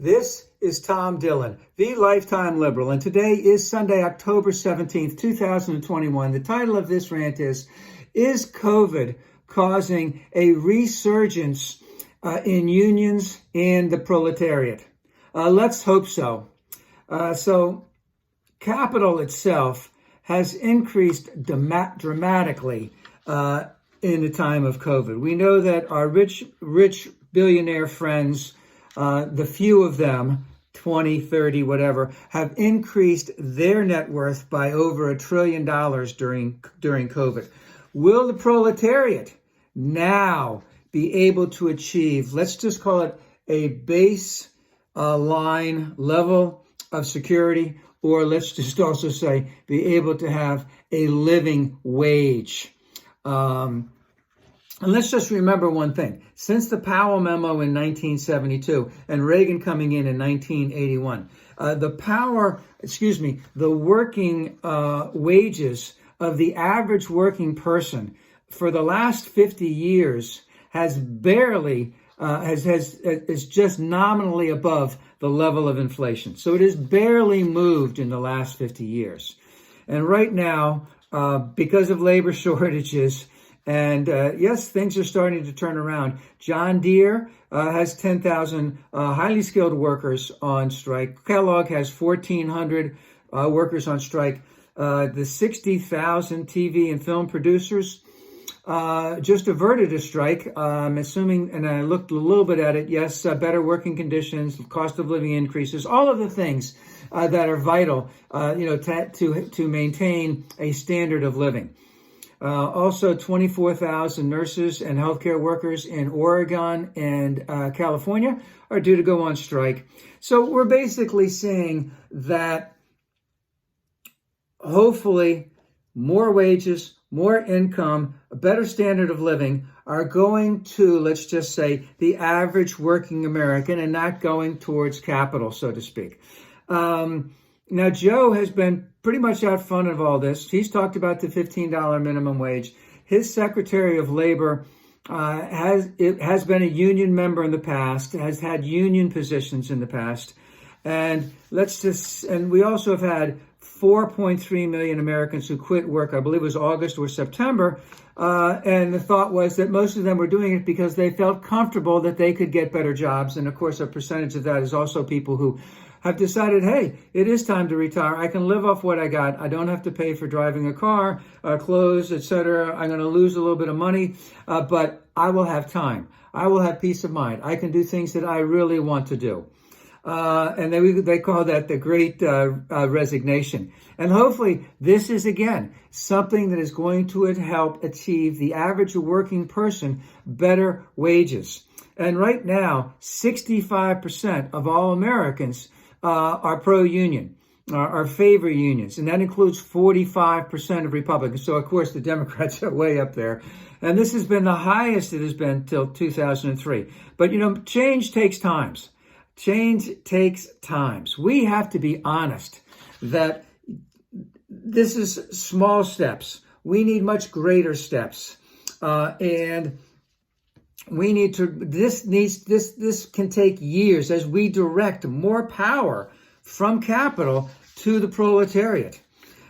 This is Tom Dillon, the Lifetime Liberal, and today is Sunday, October 17th, 2021. The title of this rant is COVID causing a resurgence in unions and the proletariat? Let's hope so. So capital itself has increased dramatically in the time of COVID. We know that our rich billionaire friends, the few of them, 20, 30, whatever, have increased their net worth by over $1 trillion during COVID. Will the proletariat now be able to achieve, let's just call it a base line level of security, or let's just also say be able to have a living wage? And let's just remember one thing. Since the Powell memo in 1972 and Reagan coming in 1981, the working wages of the average working person for the last 50 years has barely, is just nominally above the level of inflation. So it has barely moved in the last 50 years. And right now, because of labor shortages, and yes, things are starting to turn around. John Deere has 10,000 highly skilled workers on strike. Kellogg has 1,400 workers on strike. The 60,000 TV and film producers just averted a strike. I'm assuming, and I looked a little bit at it, yes, better working conditions, cost of living increases, all of the things that are vital, to maintain a standard of living. Also, 24,000 nurses and healthcare workers in Oregon and California are due to go on strike. So we're basically seeing that hopefully more wages, more income, a better standard of living are going to, let's just say, the average working American and not going towards capital, so to speak. Now, Joe has been pretty much out front of all this. He's talked about the $15 minimum wage. His Secretary of Labor has been a union member in the past, has had union positions in the past. And we also have had 4.3 million Americans who quit work, I believe it was August or September. And the thought was that most of them were doing it because they felt comfortable that they could get better jobs. And of course, a percentage of that is also people who have decided, hey, it is time to retire. I can live off what I got. I don't have to pay for driving a car, clothes, etc. I'm going to lose a little bit of money, but I will have time. I will have peace of mind. I can do things that I really want to do. And they call that the great resignation. And hopefully this is, again, something that is going to help achieve the average working person better wages. And right now, 65% of all Americans are pro-union, are favor unions, and that includes 45% of Republicans. So, of course, the Democrats are way up there. And this has been the highest it has been till 2003. But, change takes time. Change takes time. We have to be honest that this is small steps. We need much greater steps. And we need to, this can take years as we direct more power from capital to the proletariat.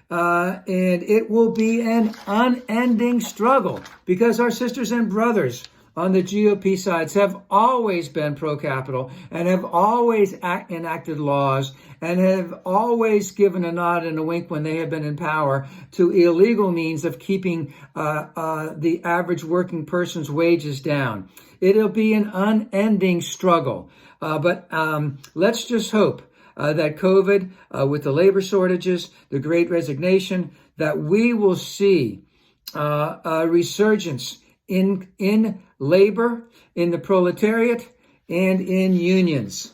And it will be an unending struggle because our sisters and brothers on the GOP sides have always been pro-capital and have always enacted laws and have always given a nod and a wink when they have been in power to illegal means of keeping the average working person's wages down. It'll be an unending struggle. But let's just hope that COVID, with the labor shortages, the great resignation, that we will see a resurgence in labor, in the proletariat, and in unions.